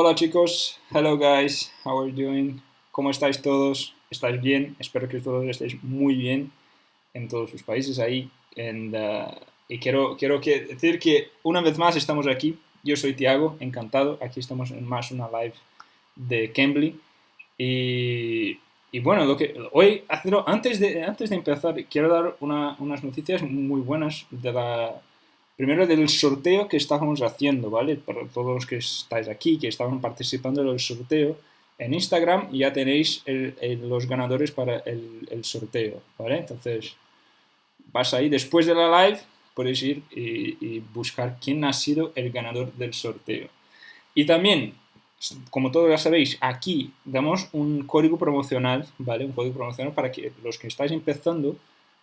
Hola chicos, hello guys, how are you doing? ¿Cómo estáis todos? ¿Estáis bien? Espero que todos estéis muy bien en todos sus países ahí. Y quiero decir que una vez más estamos aquí. Yo soy Tiago, encantado. Aquí estamos en más una live de Cambly. Y bueno, antes de empezar, quiero dar unas noticias muy buenas primero del sorteo que estábamos haciendo, ¿vale? Para todos los que estáis aquí, que estaban participando en el sorteo, en Instagram ya tenéis los ganadores para el sorteo, ¿vale? Entonces, vas ahí, después de la live, podéis ir y buscar quién ha sido el ganador del sorteo. Y también, como todos ya sabéis, aquí damos un código promocional, ¿vale? Un código promocional para que los que estáis empezando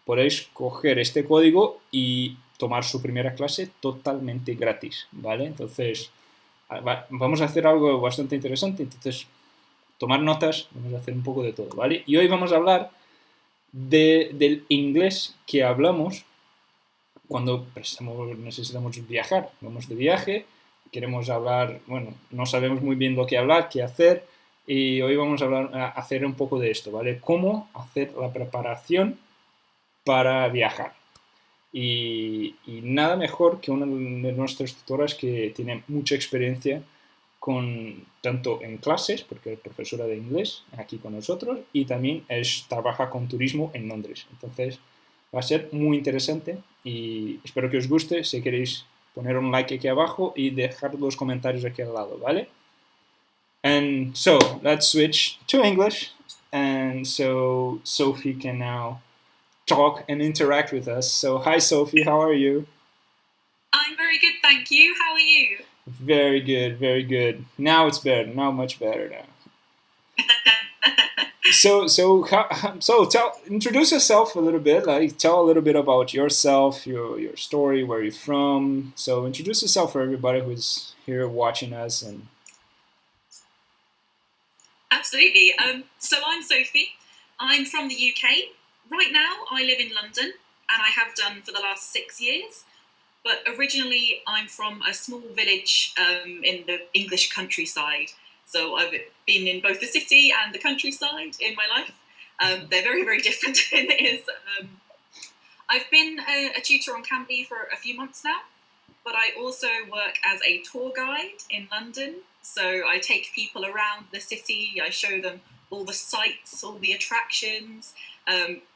podéis coger este código y tomar su primera clase totalmente gratis, ¿vale? Entonces, vamos a hacer algo bastante interesante, entonces, tomar notas, vamos a hacer un poco de todo, ¿vale? Y hoy vamos a hablar del inglés que hablamos cuando necesitamos viajar. Vamos de viaje, queremos hablar, bueno, no sabemos muy bien lo que hablar, qué hacer, y hoy vamos a hacer un poco de esto, ¿vale? Cómo hacer la preparación para viajar. Y nada mejor que una de nuestras tutoras que tiene mucha experiencia tanto en clases, porque es profesora de inglés aquí con nosotros, y también trabaja con turismo en Londres. Entonces va a ser muy interesante y espero que os guste. Si queréis poner un like aquí abajo y dejar los comentarios aquí al lado, ¿vale? And so, let's switch to English. And so Sophie can now talk and interact with us. So, hi Sophie, how are you? I'm very good, thank you. How are you? Very good, very good. Now it's better. Now much better now. Introduce yourself a little bit. Like, tell a little bit about yourself, your story, where you're from. So, introduce yourself for everybody who's here watching us. And Absolutely. So I'm Sophie. I'm from the UK. Right now, I live in London, and I have done for the last 6 years. But originally, I'm from a small village in the English countryside. So I've been in both the city and the countryside in my life. They're very, very different. I've been a tutor on Cambly for a few months now, but I also work as a tour guide in London. So I take people around the city. I show them all the sights, all the attractions,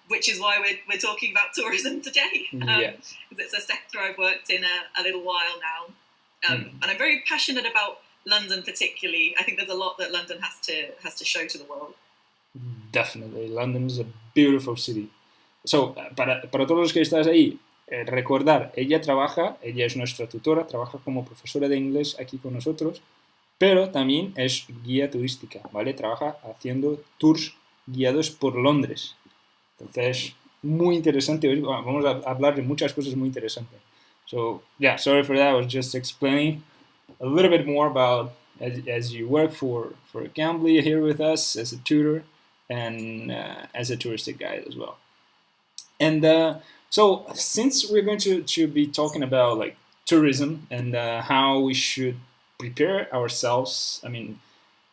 which is why we're talking about tourism today. Yes. Because it's a sector I've worked in a little while now. And I'm very passionate about London particularly. I think there's a lot that London has to show to the world. Definitely. London is a beautiful city. So, para todos los que estáis ahí, recordar, ella es nuestra tutora, trabaja como profesora de inglés aquí con nosotros, pero también es guía turística, ¿vale? Trabaja haciendo tours guiados por Londres. Entonces, muy interesante. Hoy vamos a hablar de muchas cosas muy interesantes. So, yeah, sorry for that. I was just explaining a little bit more about as you work for Cambly here with us as a tutor and as a touristic guide as well. And so, since we're going to be talking about like tourism and how we should prepare ourselves, I mean,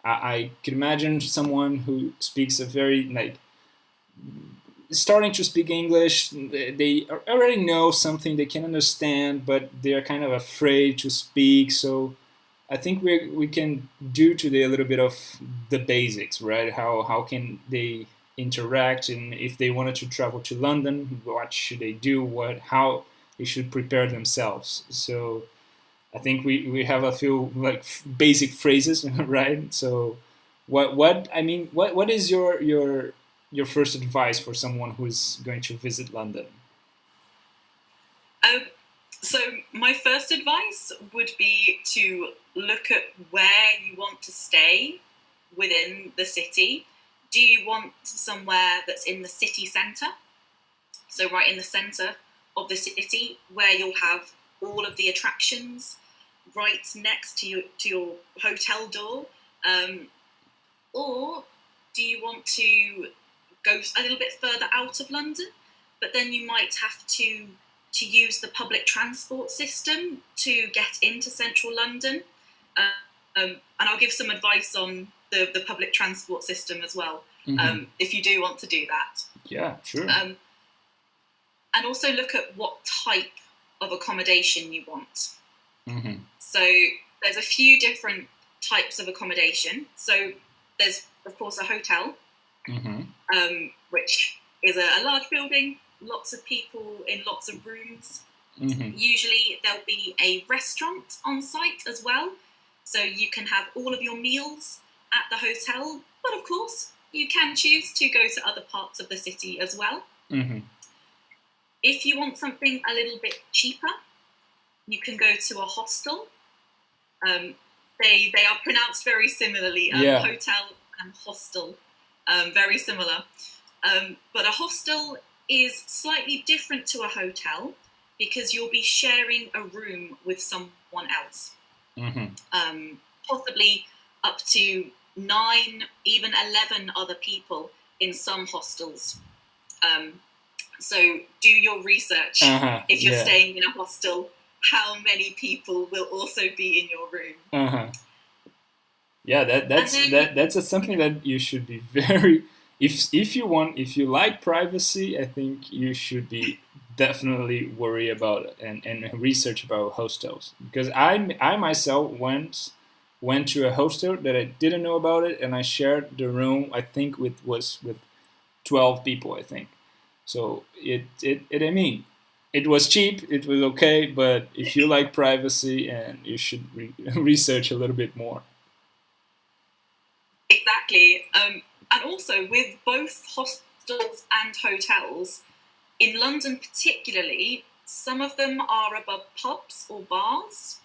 I could imagine someone who speaks a very starting to speak English, they already know something, they can understand, but they're kind of afraid to speak. So I think we can do today a little bit of the basics, right? How can they interact, and if they wanted to travel to London, what should they do? How they should prepare themselves. So I think we have a few like basic phrases, right? So what is your first advice for someone who's going to visit London? So my first advice would be to look at where you want to stay within the city. Do you want somewhere that's in the city centre? So right in the centre of the city, where you'll have all of the attractions right next to your hotel door? Or do you want to go a little bit further out of London, but then you might have to use the public transport system to get into central London? And I'll give some advice on the public transport system as well, if you do want to do that. Yeah, sure. And also look at what type of accommodation you want. So there's a few different types of accommodation. So there's, of course, a hotel, which is a large building, lots of people in lots of rooms. Usually there'll be a restaurant on site as well, so you can have all of your meals at the hotel, but of course you can choose to go to other parts of the city as well. If you want something a little bit cheaper, you can go to a hostel. They are pronounced very similarly, hotel and hostel, very similar. But a hostel is slightly different to a hotel because you'll be sharing a room with someone else. Possibly up to 9, even 11 other people in some hostels. So do your research. If you're staying in a hostel, how many people will also be in your room? Yeah, that's something that you should be very. If you like privacy, I think you should be definitely worry about it and research about hostels, because I myself went to a hostel that I didn't know about it, and I shared the room, I think with 12 people, I think. So I mean, it was cheap, it was okay, but if you like privacy, and you should research a little bit more. Exactly. And also with both hostels and hotels, in London particularly, some of them are above pubs or bars.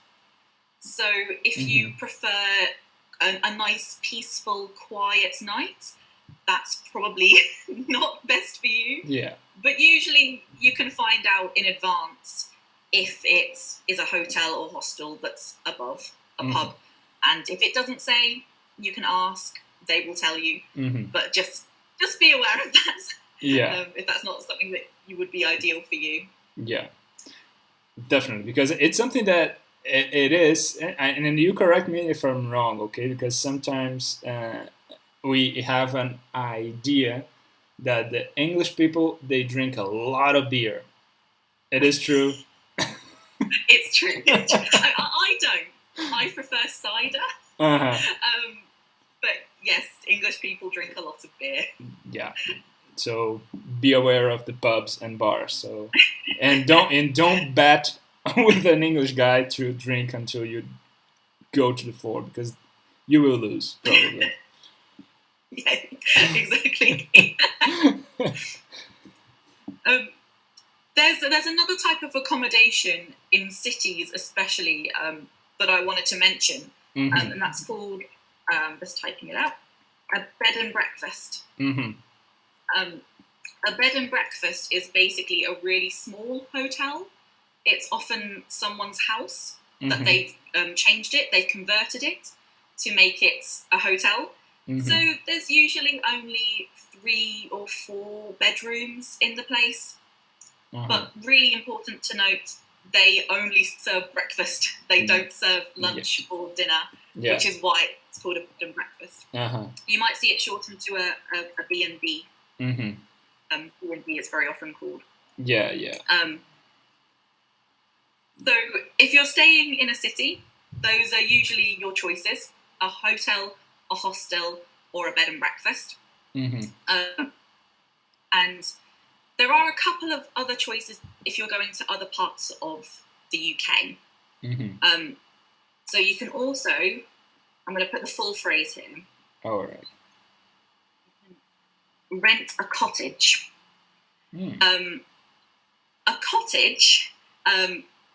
So if you prefer a nice, peaceful, quiet night, that's probably not best for you. Yeah. But usually you can find out in advance if it is a hotel or hostel that's above a pub. And if it doesn't say, you can ask, they will tell you. But just be aware of that. Yeah. If that's not something that you would be ideal for you. Yeah, definitely, because it's something that it is, and you correct me if I'm wrong, okay? Because sometimes we have an idea that the English people, they drink a lot of beer. It is true. It's true. I don't. I prefer cider. But yes, English people drink a lot of beer. Yeah. So be aware of the pubs and bars. So and don't bet with an English guy to drink until you go to the floor, because you will lose probably. Yeah, exactly. There's another type of accommodation in cities, especially that I wanted to mention, and that's called, just typing it out, a bed and breakfast. A bed and breakfast is basically a really small hotel. It's often someone's house that they've changed it, they've converted it to make it a hotel. So there's usually only 3 or 4 bedrooms in the place. But really important to note, they only serve breakfast. They don't serve lunch or dinner, which is why it's called a bed and breakfast. You might see it shortened to a B&B. B&B is very often called. Yeah. So if you're staying in a city, those are usually your choices: a hotel, a hostel, or a bed and breakfast. And there are a couple of other choices if you're going to other parts of the UK. So you can also, I'm going to put the full phrase here. All right. Rent a cottage. A cottage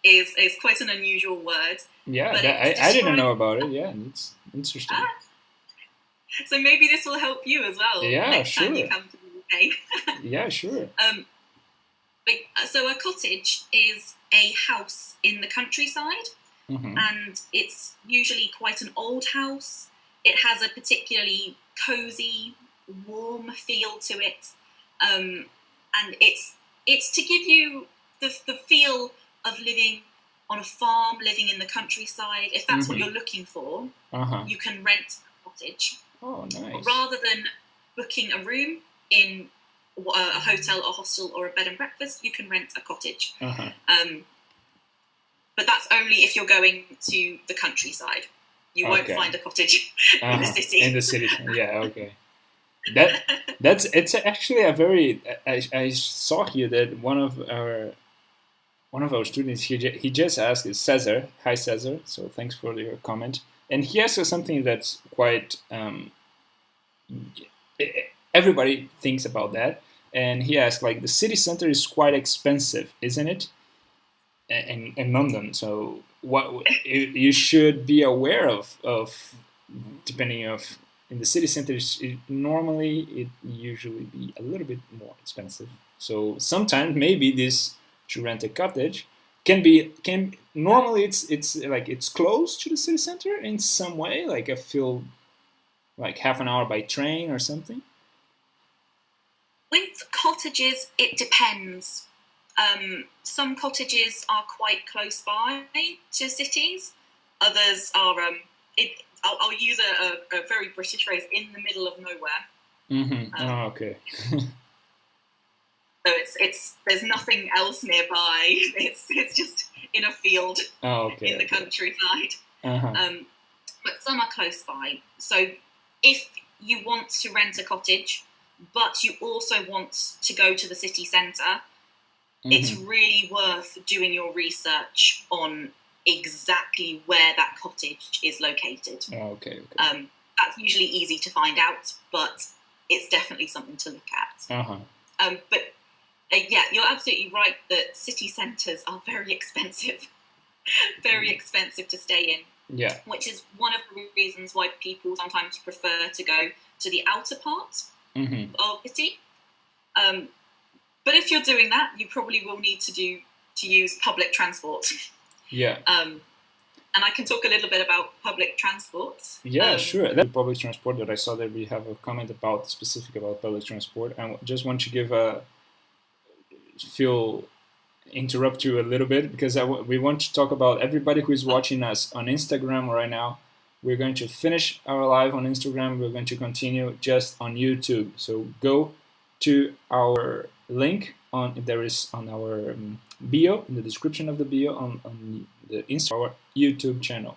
is quite an unusual word. Yeah, I didn't know about it. Yeah, it's interesting. So maybe this will help you as well. Yeah, next sure. time you come to the UK. Yeah, sure. So a cottage is a house in the countryside, and it's usually quite an old house. It has a particularly cozy, warm feel to it, and it's to give you the feel of living on a farm, living in the countryside, if that's what you're looking for, you can rent a cottage. Oh, nice. Rather than booking a room in a hotel, a hostel, or a bed and breakfast, you can rent a cottage. But that's only if you're going to the countryside. You won't find a cottage in the city. In the city, yeah, okay. It's actually a very. I saw here that one of our students he just asked, is Cesar. Hi, Cesar. So thanks for your comment. And he asked us something that's quite. Everybody thinks about that, and he asked, like, the city center is quite expensive, isn't it? In London, so what you should be aware of depending of in the city centers, normally it usually be a little bit more expensive. So sometimes maybe this to rent a cottage can normally it's like it's close to the city center in some way, like I feel like half an hour by train or something. With cottages, it depends. Some cottages are quite close by to cities. Others are. I'll use a very British phrase: in the middle of nowhere. Okay. So it's there's nothing else nearby. It's just in a field in the countryside. But some are close by. So if you want to rent a cottage, but you also want to go to the city centre, it's really worth doing your research on exactly where that cottage is located. That's usually easy to find out, but it's definitely something to look at. But yeah, you're absolutely right that city centres are very expensive, very expensive to stay in. Yeah. Which is one of the reasons why people sometimes prefer to go to the outer part of the city. But if you're doing that, you probably will need to use public transport. Yeah. And I can talk a little bit about public transport. Yeah, sure. That public transport that I saw that we have a comment about specific about public transport. I just want to give interrupt you a little bit because we want to talk about everybody who is watching us on Instagram right now. We're going to finish our live on Instagram. We're going to continue just on YouTube. So go to our link there is on our bio, in the description of the bio on the our YouTube channel.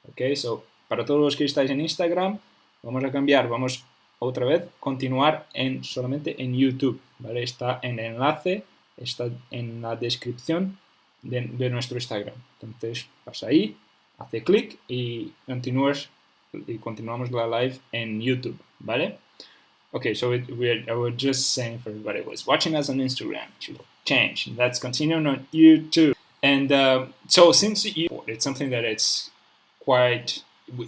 Okay, so para todos los que estáis en Instagram, vamos a cambiar, vamos otra vez continuar solamente en YouTube, ¿vale? Está en el enlace, está en la descripción de nuestro Instagram. Entonces vas ahí, hace clic y continuamos la live en YouTube, ¿vale? Okay, so I was just saying for everybody who was watching us on Instagram to change. Let's continue on YouTube. And so since it's something that it's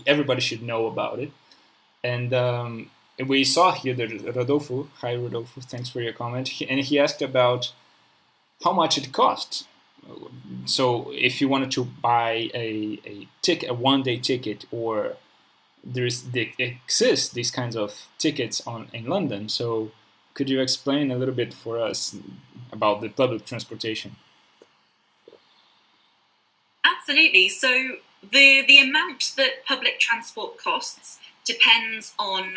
everybody should know about it. And we saw here that Rodolfo, hi Rodolfo, thanks for your comment. And he asked about how much it costs. So if you wanted to buy a one-day ticket, or there exist these kinds of tickets in London. So could you explain a little bit for us about the public transportation? Absolutely. So the amount that public transport costs depends on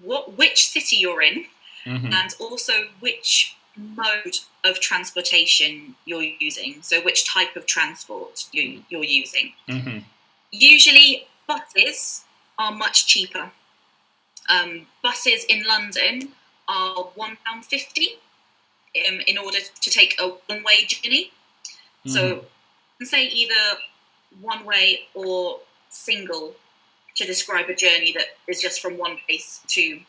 which city you're in, and also which mode of transportation you're using. So which type of transport you're using. Usually buses are much cheaper. Buses in London are £1.50 in order to take a one-way journey. So you can say either one-way or single to describe a journey that is just from one place to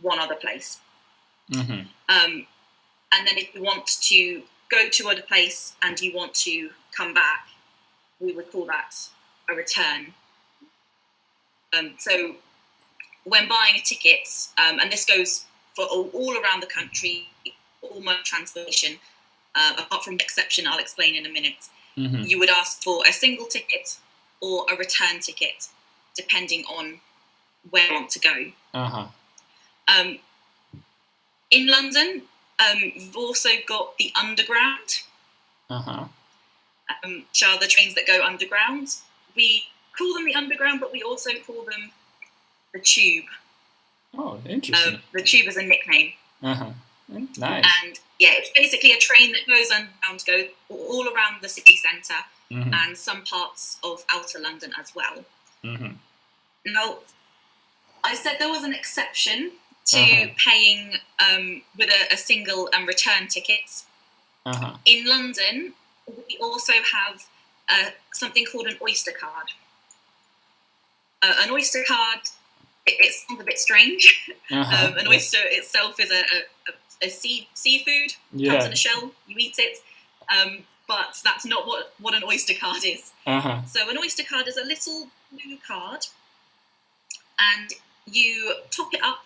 one other place. And then if you want to go to another place and you want to come back, we would call that a return. So when buying a ticket, and this goes for all around the country, all mode of transportation, apart from the exception I'll explain in a minute, you would ask for a single ticket or a return ticket, depending on where you want to go. In London, you've also got the Underground. which are the trains that go underground. We call them the underground, but we also call them the tube. Oh, interesting. The tube is a nickname. Nice. And yeah, it's basically a train that goes underground, goes all around the city centre and some parts of outer London as well. Now, I said there was an exception to paying with a single and return ticket. In London, we also have something called an Oyster card. An Oyster card, it sounds a bit strange. An oyster itself is a seafood, comes in a shell, you eat it, but that's not what an Oyster card is. So an Oyster card is a little blue card, and you top it up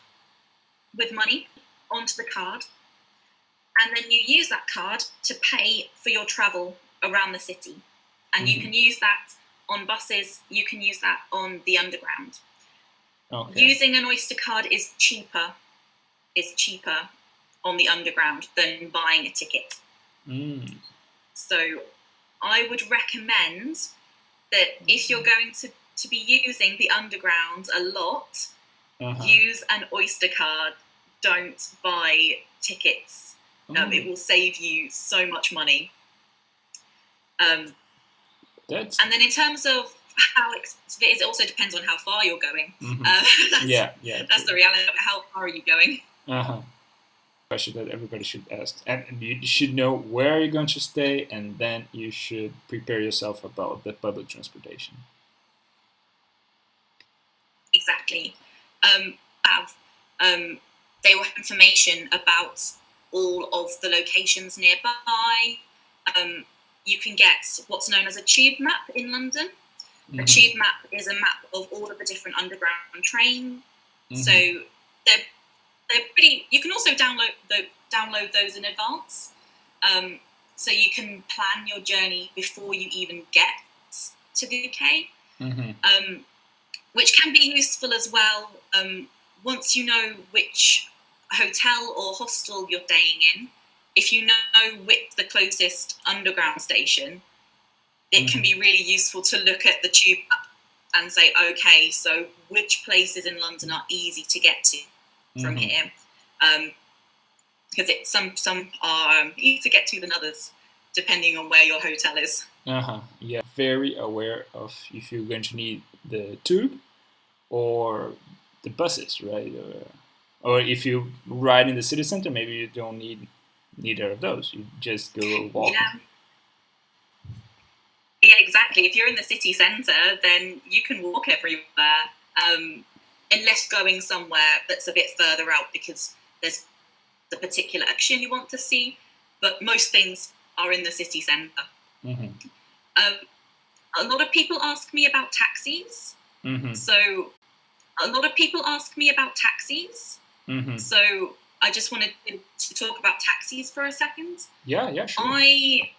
with money onto the card, and then you use that card to pay for your travel around the city. And you can use that on buses, you can use that on the underground. Using an Oyster card is cheaper on the underground than buying a ticket. So I would recommend that if you're going to be using the underground a lot, use an Oyster card. Don't buy tickets. It will save you so much money. And then in terms of how expensive it is, it also depends on how far you're going. That's the reality of it. How far are you going? Question that everybody should ask, and you should know where you're going to stay, and then you should prepare yourself about the public transportation. Exactly. They will have information about all of the locations nearby. You can get what's known as a tube map in London. A tube map is a map of all of the different underground trains. So they're pretty. You can also download those in advance, so you can plan your journey before you even get to the UK, which can be useful as well. Once you know which hotel or hostel you're staying in, if you know which the closest underground station, it can be really useful to look at the tube map and say, okay, so which places in London are easy to get to from here? Because some are easier to get to than others, depending on where your hotel is. Yeah, very aware of if you're going to need the tube or the buses, right? Or if you ride in the city center, maybe you don't need neither of those. You just go walk. Yeah, exactly. If you're in the city centre, then you can walk everywhere, unless going somewhere that's a bit further out because there's the particular action you want to see. But most things are in the city centre. A lot of people ask me about taxis. So a lot of people ask me about taxis. So I just wanted to talk about taxis for a second. Yeah, sure. I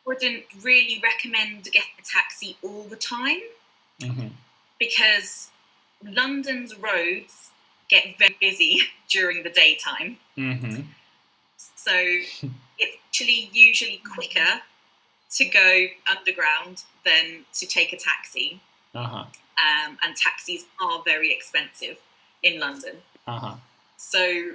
wouldn't really recommend getting a taxi all the time because London's roads get very busy during the daytime. So it's actually usually quicker to go underground than to take a taxi. And taxis are very expensive in London. So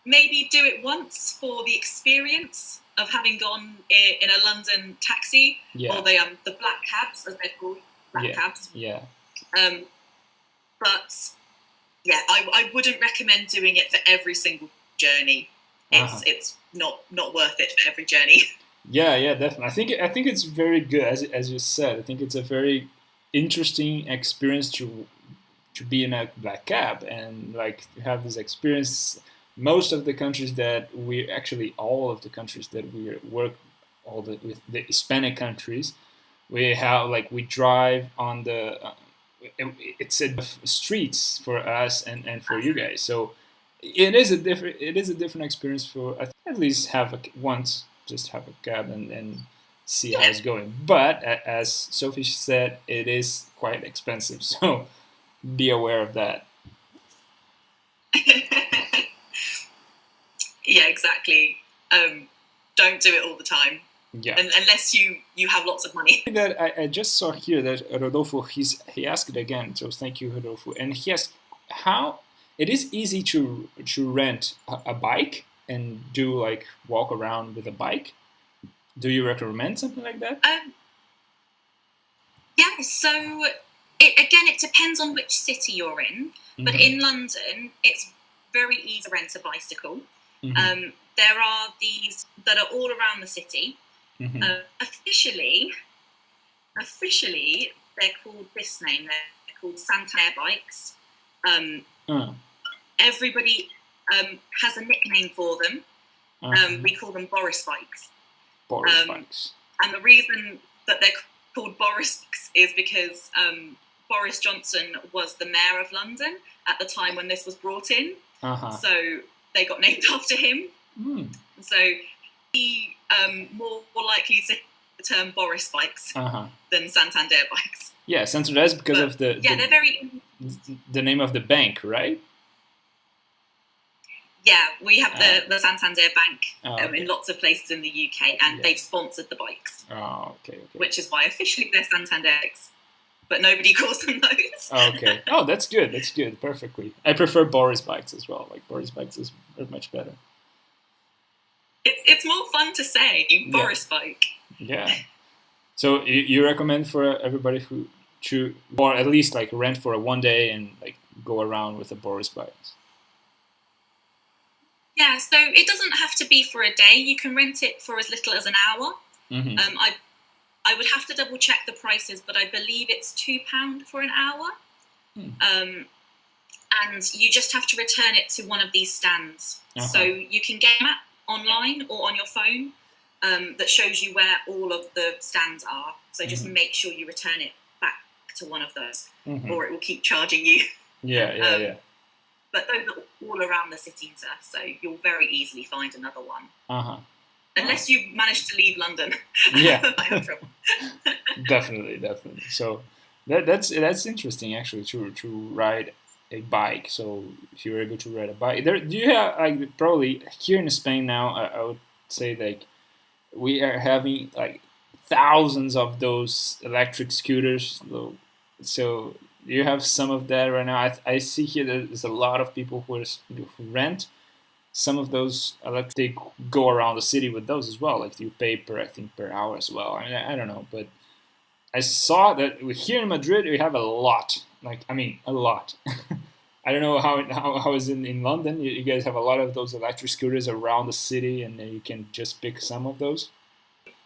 maybe do it once for the experience of having gone in a London taxi, or the black cabs, as they're called, cabs. But yeah, I wouldn't recommend doing it for every single journey. It's not worth it for every journey. Yeah, definitely. I think it's very good, as you said. I think it's a very interesting experience to be in a black cab and like have this experience. Most of the countries that all of the countries that we work with the Hispanic countries, we drive on the it's streets for us and for you guys. So it is a different experience for at least just have a cab and see how it's going. But as Sophie said, it is quite expensive, so be aware of that. Yeah, exactly. Don't do it all the time. Yeah. Unless you have lots of money. That I just saw here that Rodolfo, he asked it again, so thank you, Rodolfo. And he asked how it is easy to rent a bike and do like walk around with a bike. Do you recommend something like that? Yeah, so it depends on which city you're in. But in London, it's very easy to rent a bicycle. There are these that are all around the city. Officially, they're called this name. They're called Santander bikes. Everybody has a nickname for them. We call them Boris bikes. Boris bikes. And the reason that they're called Boris bikes is because Boris Johnson was the mayor of London at the time when this was brought in. So they got named after him. So he more likely to the term Boris bikes than Santander bikes. Yeah, Santander is because of they're very the name of the bank, right? Yeah, we have the Santander Bank in lots of places in the UK, and they've sponsored the bikes. Oh, okay. Which is why officially they're Santander bikes, but nobody calls them those. Okay. Oh, that's good. That's good. Perfectly. I prefer Boris bikes as well. Like Boris bikes is much better. It's more fun to say Boris bike. Yeah. So you recommend for everybody who or at least like rent for a one day and like go around with a Boris bike. Yeah, so it doesn't have to be for a day. You can rent it for as little as an hour. I would have to double check the prices, but I believe it's £2 for an hour. And you just have to return it to one of these stands. So you can get them online or on your phone that shows you where all of the stands are. So just make sure you return it back to one of those, or it will keep charging you. Yeah. But those are all around the city centre, so you'll very easily find another one. Unless you manage to leave London. Yeah. I have trouble. Definitely. So that's interesting actually to ride a bike. So if you're able to ride a bike, do you have like probably here in Spain now? I would say like we are having like thousands of those electric scooters. So you have some of that right now. I see here there's a lot of people who rent some of those electric. They go around the city with those as well. Like you pay per hour as well. I mean, I don't know, but I saw that here in Madrid we have a lot. A lot. I don't know how is in London. You guys have a lot of those electric scooters around the city, and you can just pick some of those.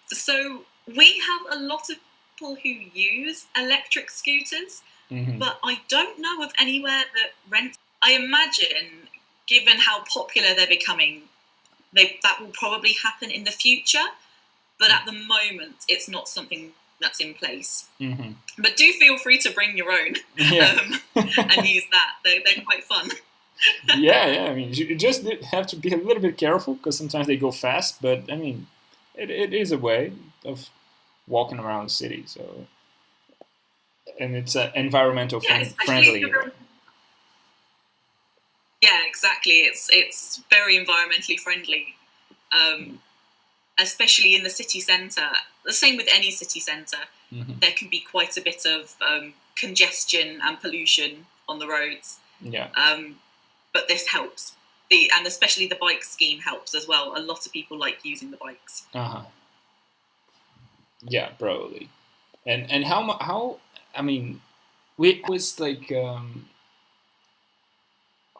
So we have a lot of people who use electric scooters. But I don't know of anywhere that rents. I imagine, given how popular they're becoming, that will probably happen in the future. But at the moment, it's not something that's in place. But do feel free to bring your own and use that. They're quite fun. Yeah. I mean, you just have to be a little bit careful because sometimes they go fast. But I mean, it is a way of walking around the city. So. And it's environmental friendly. Yeah, exactly. It's very environmentally friendly, especially in the city centre. The same with any city centre. There can be quite a bit of congestion and pollution on the roads. Yeah. But this helps. And especially the bike scheme helps as well. A lot of people like using the bikes. Yeah, probably. And how I mean, we was like,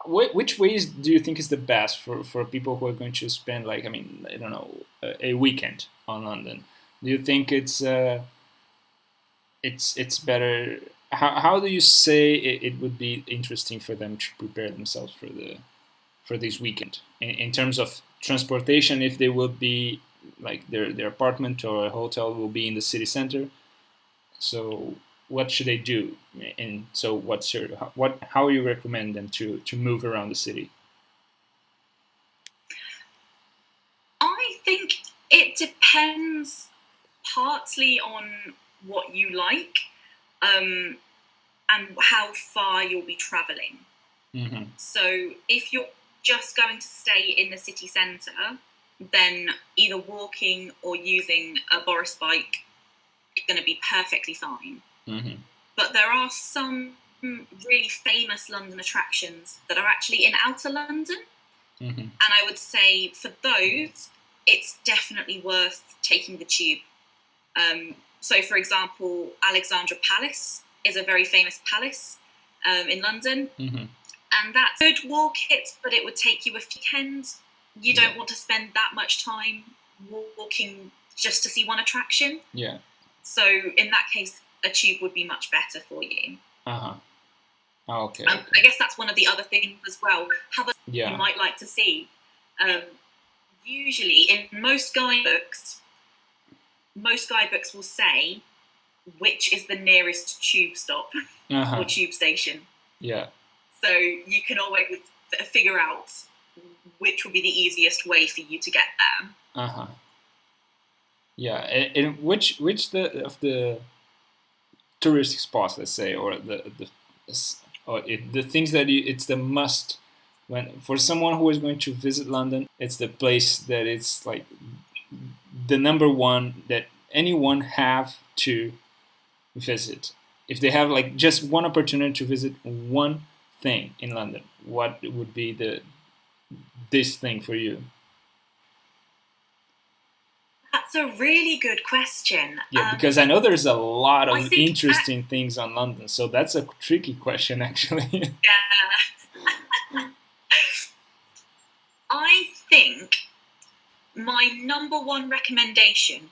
which ways do you think is the best for people who are going to spend like, I mean, I don't know, a weekend on London? Do you think it's better? How do you say it would be interesting for them to prepare themselves for this weekend in terms of transportation? If they would be like their apartment or a hotel will be in the city center, so what should they do? And so how you recommend them to move around the city? I think it depends partly on what you like and how far you'll be traveling. So if you're just going to stay in the city centre, then either walking or using a Boris bike is going to be perfectly fine. Mm-hmm. But there are some really famous London attractions that are actually in outer London. Mm-hmm. And I would say for those, it's definitely worth taking the tube. So, for example, Alexandra Palace is a very famous palace in London. Mm-hmm. And that's a good walk it, but it would take you a few weekends. You don't want to spend that much time walking just to see one attraction. Yeah. So in that case, a tube would be much better for you. Uh-huh. Okay. I guess that's one of the other things as well. You might like to see. Usually in most guidebooks will say which is the nearest tube stop or tube station. Yeah. So you can always figure out which will be the easiest way for you to get there. Uh-huh. Yeah, and which of the tourist spots, let's say, or the things that it's the must when for someone who is going to visit London, it's the place that it's like the number one that anyone have to visit. If they have like just one opportunity to visit one thing in London, what would be this thing for you? That's a really good question. Yeah, because I know there's a lot of interesting things on London, so that's a tricky question, actually. Yeah. I think my number one recommendation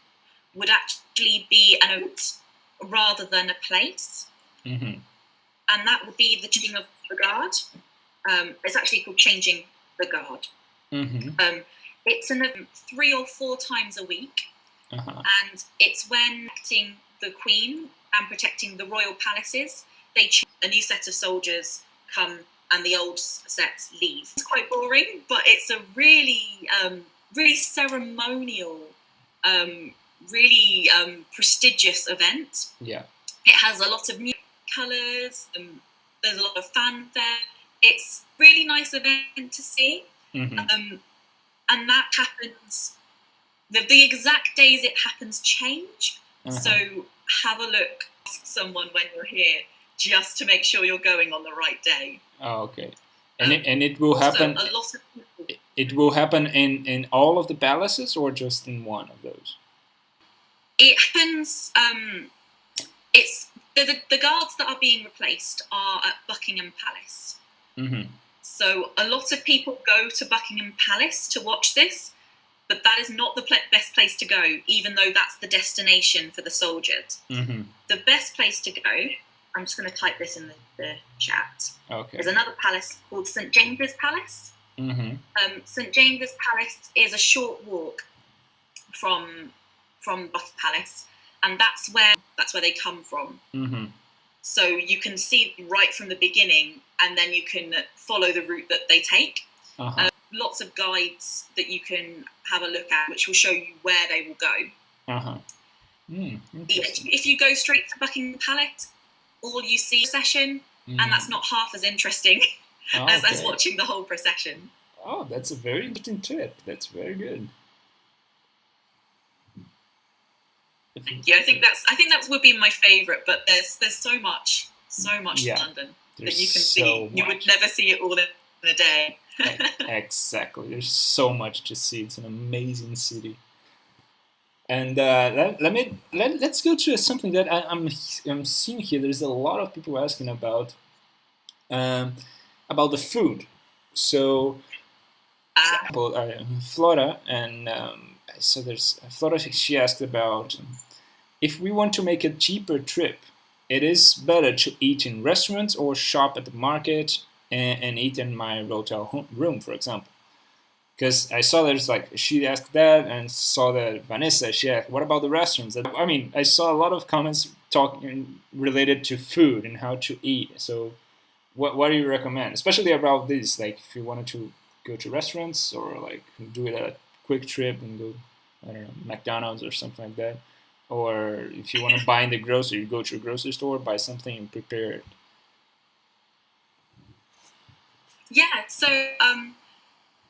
would actually be an note rather than a place. Mm-hmm. And that would be the changing of the guard. It's actually called changing the guard. Mm-hmm. It's an event 3 or 4 times a week, and it's when protecting the Queen and protecting the royal palaces. A new set of soldiers come and the old set leave. It's quite boring, but it's a really, really ceremonial, really prestigious event. Yeah, it has a lot of new colours. There's a lot of fanfare. It's a really nice event to see. Mm-hmm. And that happens, the exact days it happens change. So have a look, ask someone when you're here, just to make sure you're going on the right day. Oh, okay. And it will happen. A lot of people. It will happen in all of the palaces, or just in one of those? It happens. It's the guards that are being replaced are at Buckingham Palace. Mm-hmm. So a lot of people go to Buckingham Palace to watch this, but that is not the best place to go, even though that's the destination for the soldiers. Mm-hmm. The best place to go, I'm just going to type this in the chat, okay. There's another palace called St. James's Palace. Mm-hmm. St. James's Palace is a short walk from Buckingham Palace, and that's where they come from. Mm-hmm. So you can see right from the beginning, and then you can follow the route that they take. Lots of guides that you can have a look at, which will show you where they will go. If you go straight to Buckingham Palace, all you see is a procession, and that's not half as interesting as watching the whole procession. Oh, that's a very interesting tip. That's very good. Thank you. I think that would be my favourite, but there's so much in London that you can see. You would never see it all in a day. Exactly. There's so much to see. It's an amazing city. And let's go to something that I'm seeing here. There's a lot of people asking about the food. So, Flora and so there's Flora. She asked about if we want to make a cheaper trip, it is better to eat in restaurants or shop at the market and eat in my hotel room, for example. Because I saw there's she asked that, and saw that Vanessa, she asked, what about the restaurants? I mean, I saw a lot of comments talking related to food and how to eat. So what do you recommend? Especially about this, if you wanted to go to restaurants or do it a quick trip and go, I don't know, McDonald's or something like that. Or if you want to buy in the grocery, you go to a grocery store, buy something and prepare it.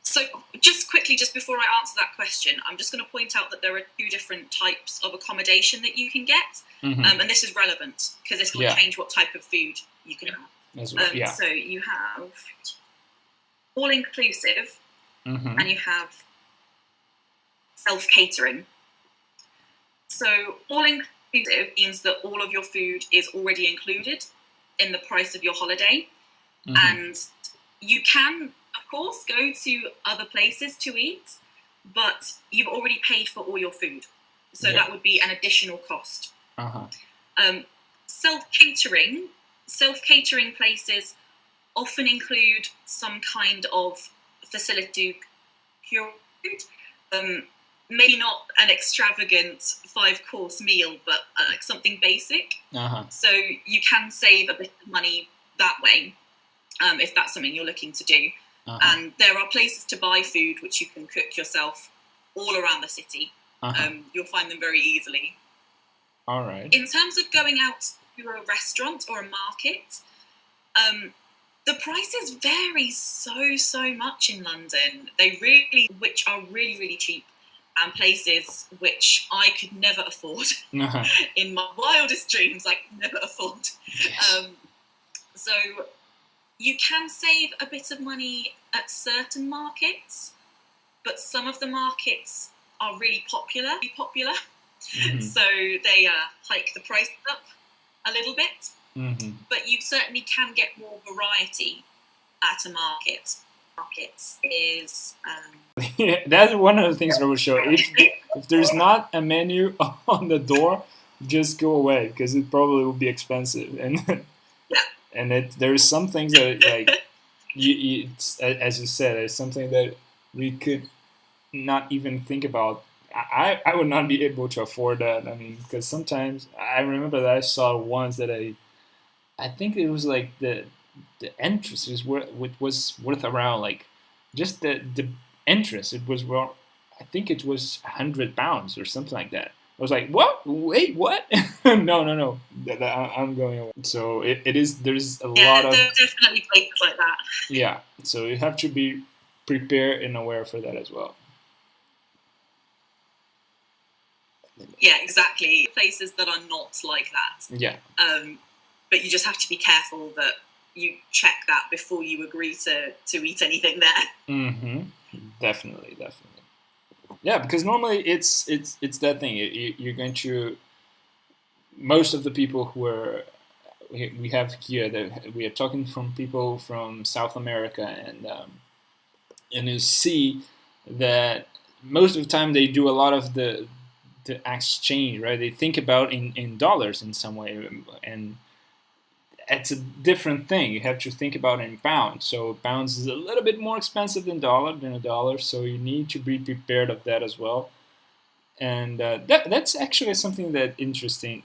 So just quickly, just before I answer that question, I'm just going to point out that there are two different types of accommodation that you can get. And this is relevant because this will change what type of food you can have. As well. So you have all-inclusive and you have self-catering. So all-inclusive means that all of your food is already included in the price of your holiday. And you can, of course, go to other places to eat, but you've already paid for all your food. So that would be an additional cost. Self-catering places often include some kind of facility to cure food. Maybe not an extravagant 5-course meal, but something basic. So you can save a bit of money that way if that's something you're looking to do. And there are places to buy food which you can cook yourself all around the city. You'll find them very easily. All right. In terms of going out to a restaurant or a market, the prices vary so much in London. Which are really cheap, and places which I could never afford. In my wildest dreams, I could never afford. So you can save a bit of money at certain markets, but some of the markets are really popular. So they hike the price up a little bit. But you certainly can get more variety at a market. Markets is that's one of the things I will show. If there's not a menu on the door, just go away because it probably will be expensive. And there's some things that like as you said, there's something that we could not even think about. I would not be able to afford that. I mean, because sometimes I remember that I saw once that I think it was like the entrance was worth around like just the entrance. It was I think it was £100 or something like that. I was like, what? Wait, what? No. I'm going away. So it is. There's a lot of. There are definitely places like that. Yeah. So you have to be prepared and aware for that as well. Yeah, exactly. Places that are not like that. Yeah. But you just have to be careful that you check that before you agree to eat anything there. Definitely. Yeah, because normally it's that thing. You're going to most of the people who we have here that we are talking from people from South America, and you see that most of the time they do a lot of the exchange, right? They think about in dollars in some way, and it's a different thing. You have to think about in pounds. So pounds is a little bit more expensive than a dollar. So you need to be prepared of that as well. And that's actually something that interesting.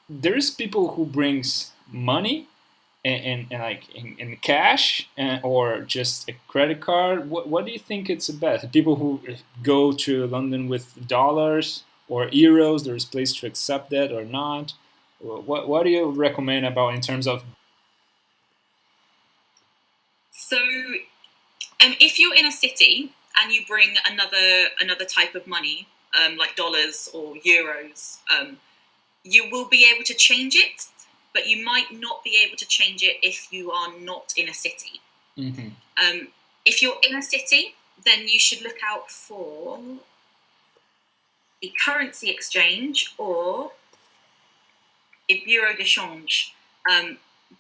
There's people who brings money and like in cash or just a credit card. What do you think it's the best? People who go to London with dollars or euros, there's a place to accept that or not. What do you recommend about in terms of? So, if you're in a city and you bring another type of money, like dollars or euros, you will be able to change it, but you might not be able to change it if you are not in a city. If you're in a city, then you should look out for a currency exchange or a bureau de change.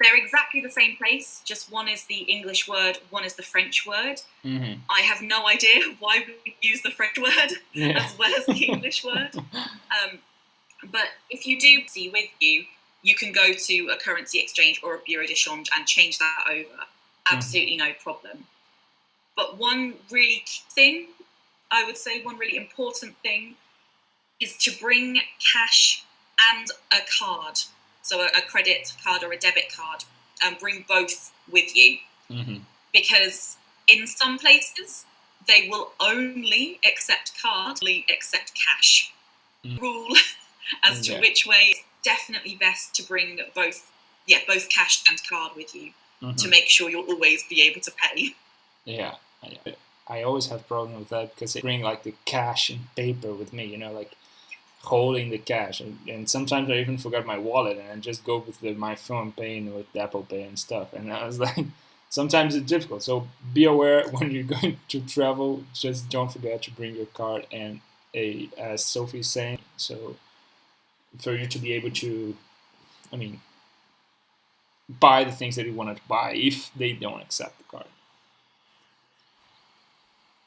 They're exactly the same place, just one is the English word, one is the French word. I have no idea why we use the French word as well as the English word. But if you do see with you, you can go to a currency exchange or a bureau de change and change that over. Absolutely no problem. But one really key thing, I would say one really important thing, is to bring cash and a card, so a credit card or a debit card, and bring both with you. Because in some places, they will only accept card, only accept cash. Rule as to which way, it's definitely best to bring both cash and card with you to make sure you'll always be able to pay. Yeah. I always have problem with that because I bring like the cash and paper with me, like holding the cash, and sometimes I even forgot my wallet and I just go with my phone paying with Apple Pay and stuff, and I was like, sometimes it's difficult. So be aware when you're going to travel, just don't forget to bring your card and as Sophie's saying, so for you to be able to, buy the things that you wanted to buy if they don't accept the card.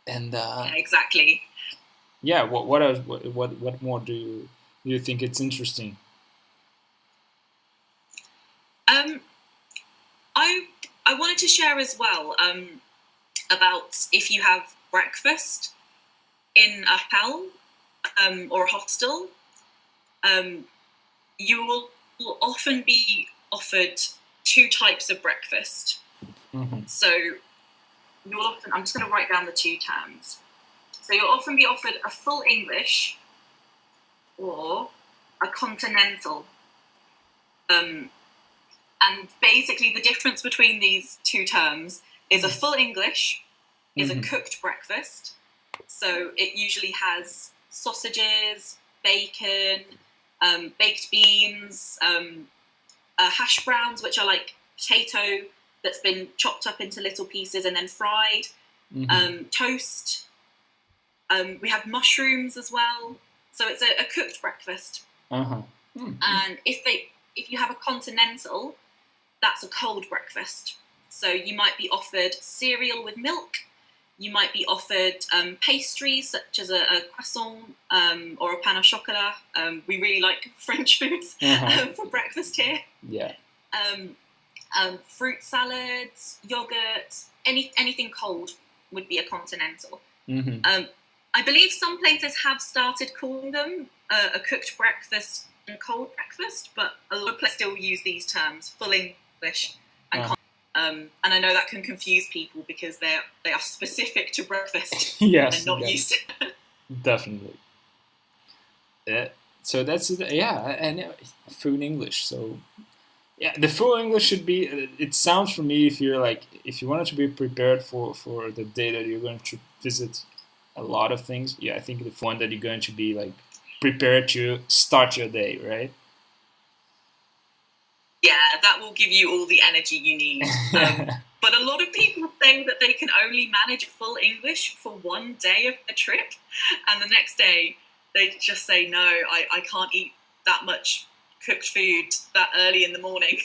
And exactly. Yeah, what else? What more do you think it's interesting? I wanted to share as well about if you have breakfast in a hotel or a hostel, you will often be offered two types of breakfast. So you will often, I'm just going to write down the two terms. So you'll often be offered a full English or a continental. And basically the difference between these two terms is a full English is a cooked breakfast. So it usually has sausages, bacon, baked beans, hash browns, which are like potato that's been chopped up into little pieces and then fried, toast. We have mushrooms as well. So it's a cooked breakfast. And if you have a continental, that's a cold breakfast. So you might be offered cereal with milk. You might be offered pastries such as a croissant or a pain au chocolat. We really like French foods for breakfast here. Yeah. Fruit salads, yogurt, anything cold would be a continental. I believe some places have started calling them a cooked breakfast and cold breakfast, but a lot of places still use these terms, full English and and I know that can confuse people because they are specific to breakfast and not used to. Definitely. So that's it. Yeah, and full English. So yeah, the full English should be. It sounds for me if you wanted to be prepared for the day that you're going to visit a lot of things. Yeah, I think the one that you're going to be like prepared to start your day, right? Yeah, that will give you all the energy you need. But a lot of people say that they can only manage full English for one day of the trip, and the next day they just say, no, I can't eat that much cooked food that early in the morning.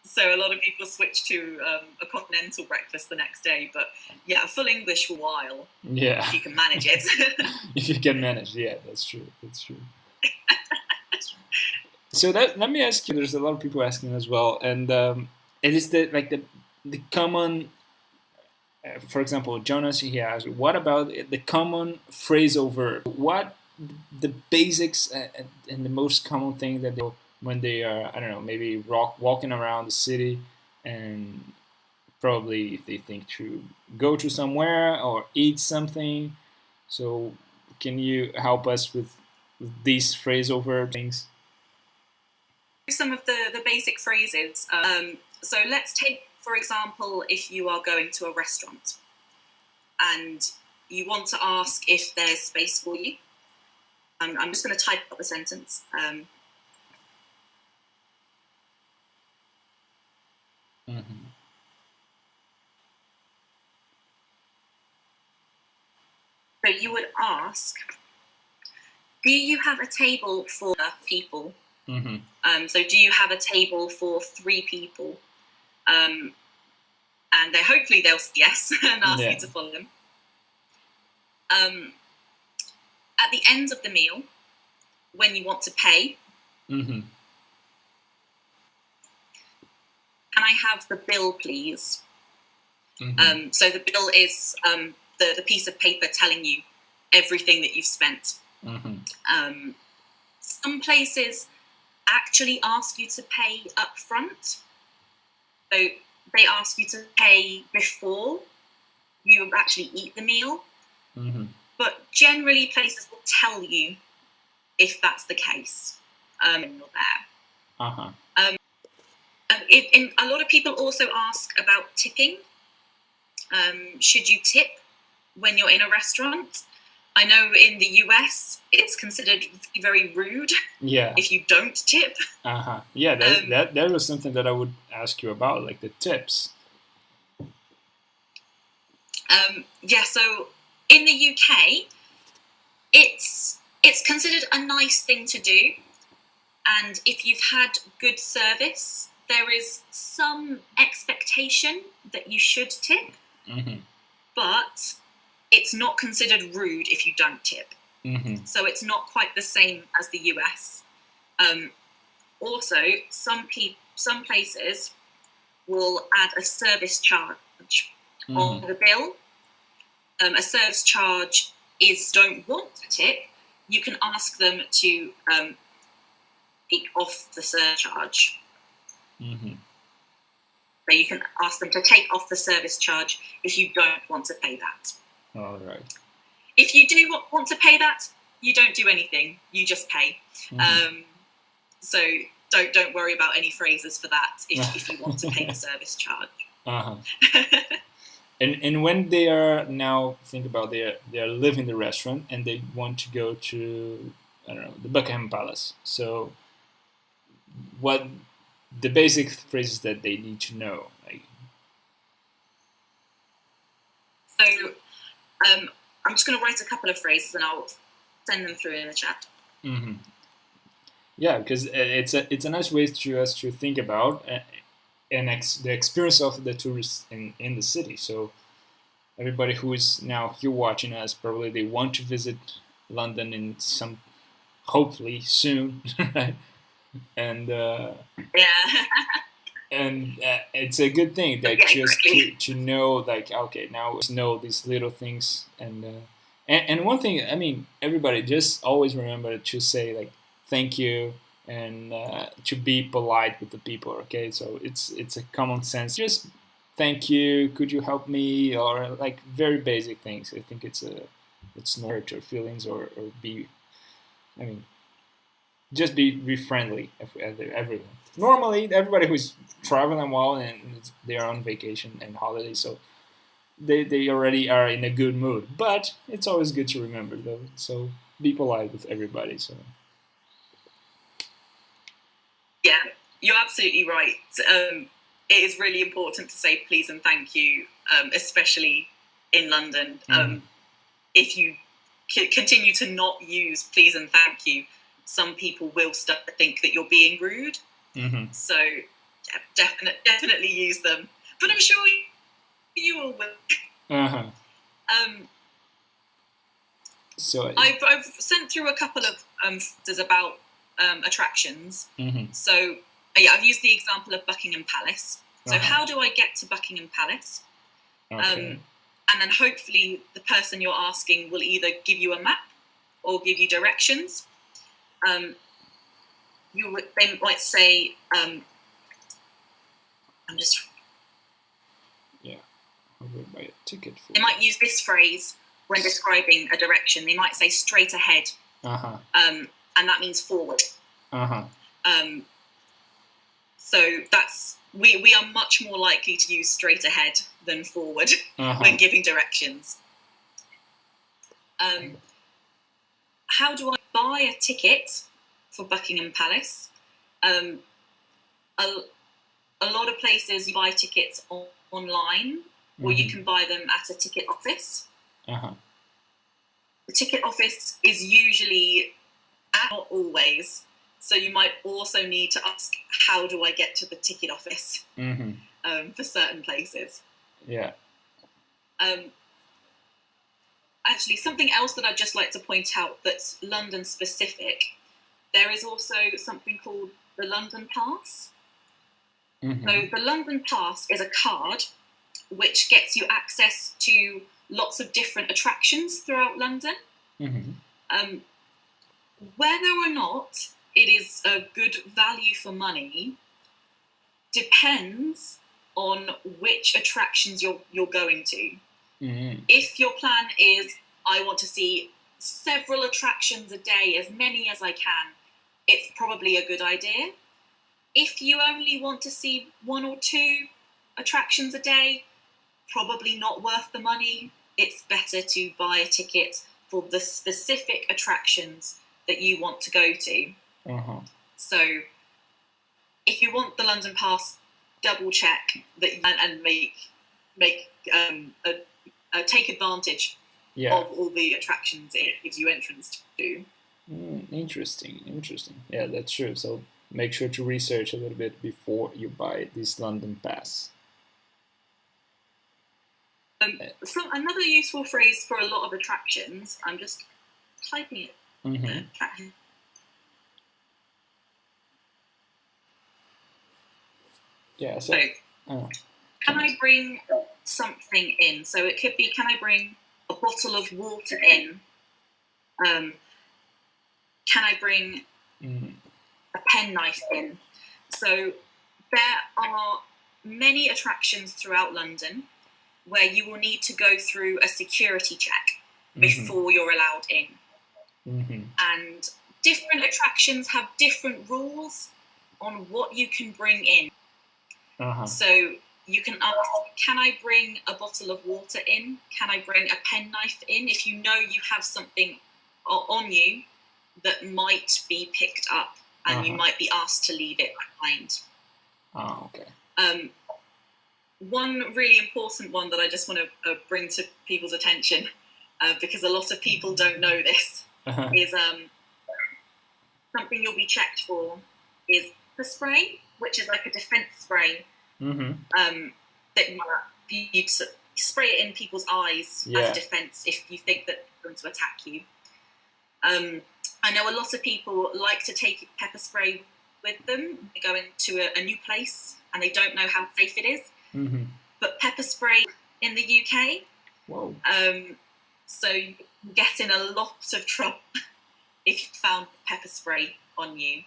So a lot of people switch to a continental breakfast the next day. But yeah, full English for a while. Yeah. If you can manage it. If you can manage, yeah, that's true. That's true. So let me ask you. There's a lot of people asking as well, and it is the common. For example, Jonas he asked, "What about the common phrasal verb? What the basics and the most common thing that they when they are maybe walking around the city, and probably if they think to go to somewhere or eat something. So can you help us with these phrasal verb things?" Some of the basic phrases. So let's take, for example, if you are going to a restaurant and you want to ask if there's space for you. I'm just going to type up the sentence. So you would ask, do you have a table for people? So do you have a table for 3 people? And hopefully they'll say yes and ask you to follow them. At the end of the meal, when you want to pay, can I have the bill, please? So the bill is the piece of paper telling you everything that you've spent. Some places actually ask you to pay up front. So they ask you to pay before you actually eat the meal. But generally places will tell you if that's the case when you're there. A lot of people also ask about tipping. Should you tip when you're in a restaurant? I know in the US it's considered very rude if you don't tip. Yeah, that was something that I would ask you about, like the tips. So in the UK, it's considered a nice thing to do, and if you've had good service, there is some expectation that you should tip, but it's not considered rude if you don't tip. So it's not quite the same as the US. Also, some places will add a service charge on the bill. A service charge is don't want to tip. You can ask them to take off the surcharge. So you can ask them to take off the service charge if you don't want to pay that. All right. If you do want to pay that, you don't do anything. You just pay. So don't worry about any phrases for that if you want to pay the service charge. And when they are now, think about they are living in the restaurant and they want to go to, I don't know, the Buckingham Palace. So what the basic phrases that they need to know? Like, so I'm just going to write a couple of phrases and I'll send them through in the chat. Yeah, because it's a nice way to us to think about the experience of the tourists in the city. So everybody who is now here watching us, probably they want to visit London in hopefully soon, right? And and it's a good thing, like just to know, like, okay, now we know these little things, and one thing, I mean, everybody just always remember to say like thank you and to be polite with the people. Okay, so it's a common sense. Just thank you, could you help me, or like very basic things. I think it's not hurt your feelings or be, I mean, just be friendly everyone. Normally, everybody who's traveling well and they are on vacation and holiday, so they already are in a good mood. But it's always good to remember, though. So be polite with everybody. So yeah, you're absolutely right. It is really important to say please and thank you, especially in London. If you continue to not use please and thank you, some people will start to think that you're being rude. So yeah, definitely use them. But I'm sure you all will. So I've sent through a couple of there's about attractions. So yeah, I've used the example of Buckingham Palace. So how do I get to Buckingham Palace? And then hopefully the person you're asking will either give you a map or give you directions. They might say, I'm will buy a ticket for they might use this phrase when describing a direction. They might say straight ahead, and that means forward. So that's we are much more likely to use straight ahead than forward when giving directions. How do I buy a ticket for Buckingham Palace? A lot of places you buy tickets online, or you can buy them at a ticket office. The ticket office is usually not always, so you might also need to ask, how do I get to the ticket office for certain places? Yeah. Actually, something else that I'd just like to point out that's London specific, there is also something called the London Pass. So the London Pass is a card which gets you access to lots of different attractions throughout London. Whether or not it is a good value for money depends on which attractions you're going to. If your plan is, I want to see several attractions a day, as many as I can, it's probably a good idea. If you only want to see one or two attractions a day, probably not worth the money. It's better to buy a ticket for the specific attractions that you want to go to. So if you want the London Pass, double check that and take advantage of all the attractions it gives you entrance to. Interesting. Yeah, that's true. So make sure to research a little bit before you buy this London Pass. Another useful phrase for a lot of attractions, I'm just typing it. Yeah, so can I bring something in? So it could be, can I bring a bottle of water in? Can I bring a penknife in? So there are many attractions throughout London where you will need to go through a security check before you're allowed in. And different attractions have different rules on what you can bring in. So you can ask, can I bring a bottle of water in? Can I bring a penknife in? If you know you have something on you that might be picked up and you might be asked to leave it behind. One really important one that I just want to bring to people's attention, because a lot of people don't know this, is something you'll be checked for is pepper spray, which is like a defense spray. That you spray it in people's eyes as a defense if you think that they're going to attack you. I know a lot of people like to take pepper spray with them. They go into a new place and they don't know how safe it is. But pepper spray in the UK, so you get in a lot of trouble if you found pepper spray on you.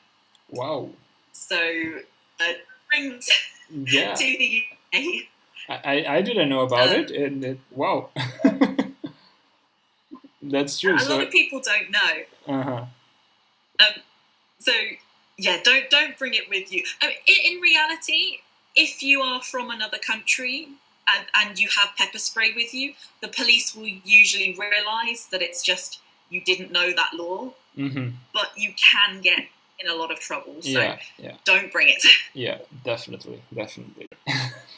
So bring to the UK. I didn't know about it, and that's true. A lot of people don't know. So yeah, don't bring it with you. I mean, in reality, if you are from another country and you have pepper spray with you, the police will usually realise that it's just you didn't know that law, but you can get in a lot of trouble. So don't bring it. Yeah, definitely.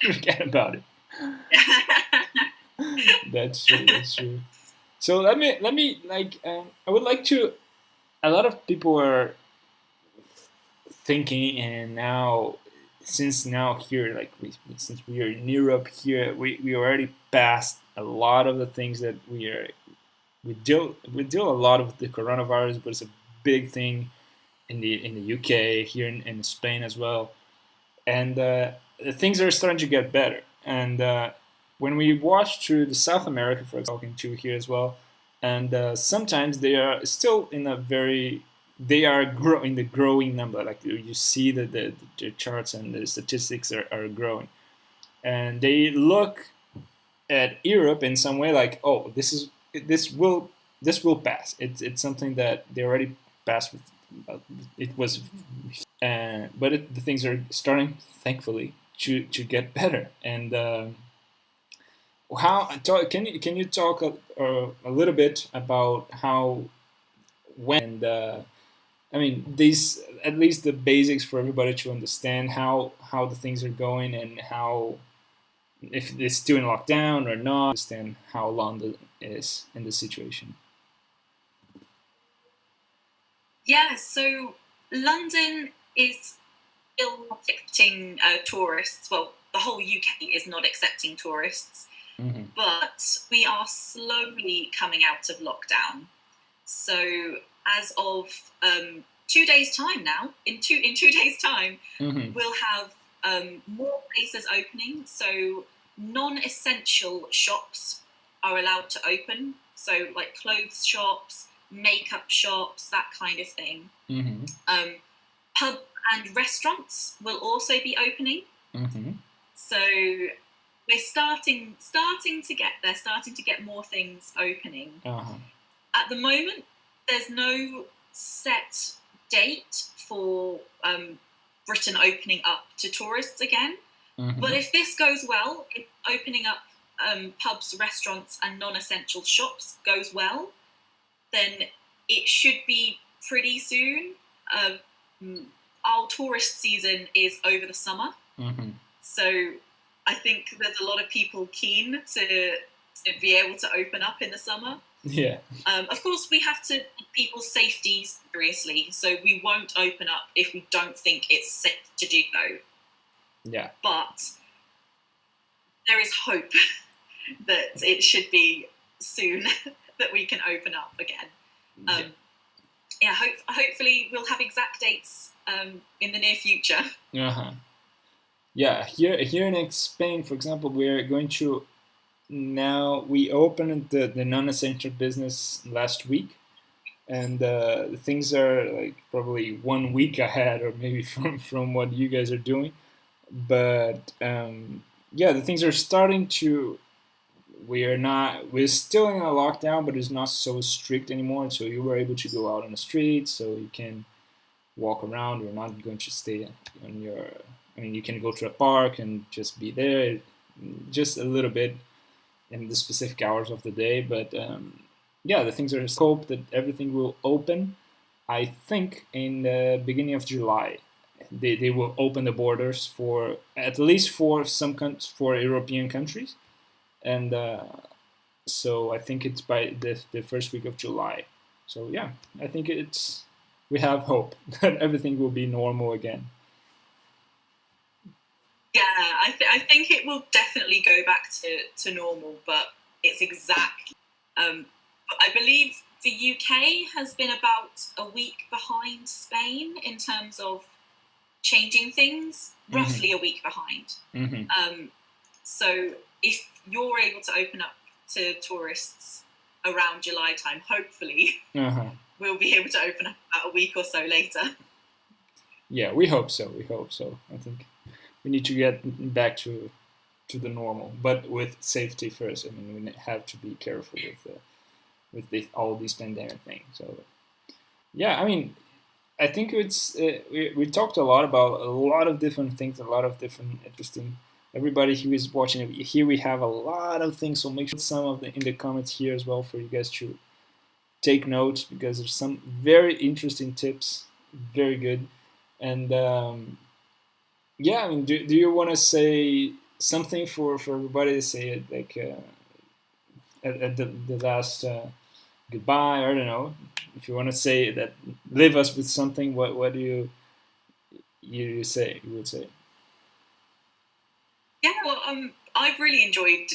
Forget about it. That's true. So let me I would like to. A lot of people are thinking, and since here, since we are in Europe here, we already passed a lot of the things that we deal a lot of the coronavirus, but it's a big thing in the UK, here in Spain as well, and things are starting to get better. And when we watch through the South America, for example, talking to here as well, and sometimes they are still in the growing number. Like you see that the charts and the statistics are growing, and they look at Europe in some way like, oh, this will pass. It's something that they already passed with. It was, but the things are starting, thankfully, to get better. And can you talk a little bit about I mean, these, at least the basics for everybody to understand how the things are going, and how, if it's still in lockdown or not, understand how London is in this situation. Yeah, so London is still not accepting tourists. Well, the whole UK is not accepting tourists, but we are slowly coming out of lockdown. So as of 2 days' time now, in two days' time, we'll have more places opening. So non-essential shops are allowed to open. So like clothes shops, makeup shops, that kind of thing. Pub and restaurants will also be opening. So we're starting to get there, starting to get more things opening. At the moment, there's no set date for Britain opening up to tourists again. But if this goes well, it's opening up pubs, restaurants, and non-essential shops goes well, then it should be pretty soon. Our tourist season is over the summer, so I think there's a lot of people keen to be able to open up in the summer. Yeah. Of course, we have to take people's safety seriously, so we won't open up if we don't think it's safe to do so. Yeah. But there is hope that it should be soon that we can open up again. Hopefully we'll have exact dates in the near future. Yeah, here in Spain, for example, we're going to we opened the non-essential business last week, and things are like probably 1 week ahead, or maybe from what you guys are doing. But the things are starting to. We're still in a lockdown, but it's not so strict anymore. So you were able to go out on the streets, so you can walk around. You're not going to stay on your. I mean, you can go to a park and just be there, just a little bit in the specific hours of the day. But the things are scoped that everything will open. I think in the beginning of July, they will open the borders for at least for for European countries. And so I think it's by the first week of July. So yeah, I think we have hope that everything will be normal again. Yeah, I think it will definitely go back to normal, but it's exact. I believe the UK has been about a week behind Spain in terms of changing things, roughly a week behind. So if you're able to open up to tourists around July time, hopefully we'll be able to open up about a week or so later. Yeah, we hope so. I think we need to get back to the normal, but with safety first. I mean, we have to be careful with all these pandemic things. So yeah, I mean, I think it's we talked a lot about a lot of different things, a lot of different interesting. Everybody who is watching here, we have a lot of things. So make sure some of in the comments here as well for you guys to take notes, because there's some very interesting tips, very good. And I mean, do you want to say something for everybody to say it like at the last goodbye? I don't know if you want to say that. Leave us with something. What do you would say? Yeah, well, I've really enjoyed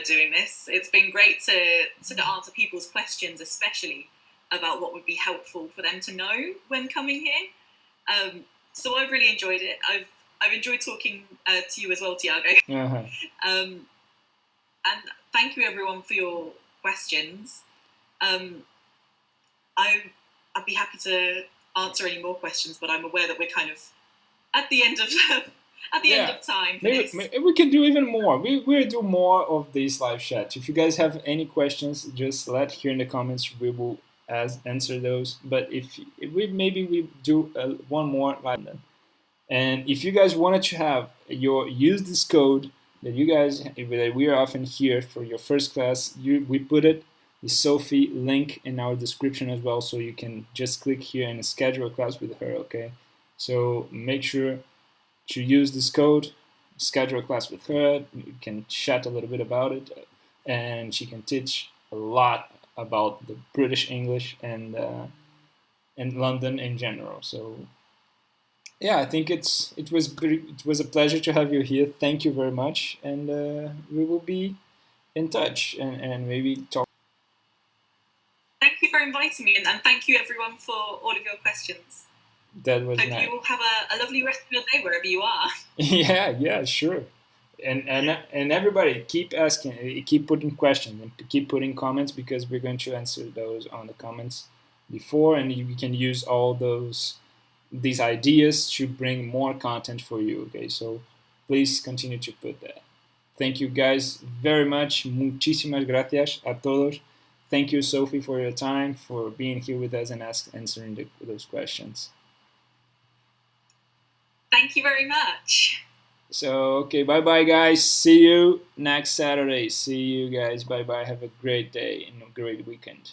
doing this. It's been great to answer people's questions, especially about what would be helpful for them to know when coming here. So I've really enjoyed it. I've enjoyed talking to you as well, Tiago. And thank you everyone for your questions. I'd be happy to answer any more questions, but I'm aware that we're kind of at the end of end of time. Maybe we can do even more. We'll do more of these live chats. If you guys have any questions, just let here in the comments. We will answer those. But if we do one more live then. And if you guys wanted to have use this code that we are often here for your first class, we put the Sophie link in our description as well, so you can just click here and schedule a class with her. Okay, so make sure to use this code, schedule a class with her. You can chat a little bit about it, and she can teach a lot about the British English and London in general. So yeah, I think it was a pleasure to have you here. Thank you very much, and we will be in touch and maybe talk. Thank you for inviting me, and thank you everyone for all of your questions. That was Hope nice. you all have a lovely rest of your day wherever you are. Yeah, sure. And everybody keep asking, keep putting questions, and keep putting comments, because we're going to answer those on the comments before, and you can use all these ideas to bring more content for you. Okay, so please continue to put that. Thank you guys very much. Muchísimas gracias a todos. Thank you, Sophie, for your time, for being here with us and answering those questions. Thank you very much. So, okay, bye-bye, guys. See you next Saturday. See you guys. Bye-bye. Have a great day and a great weekend.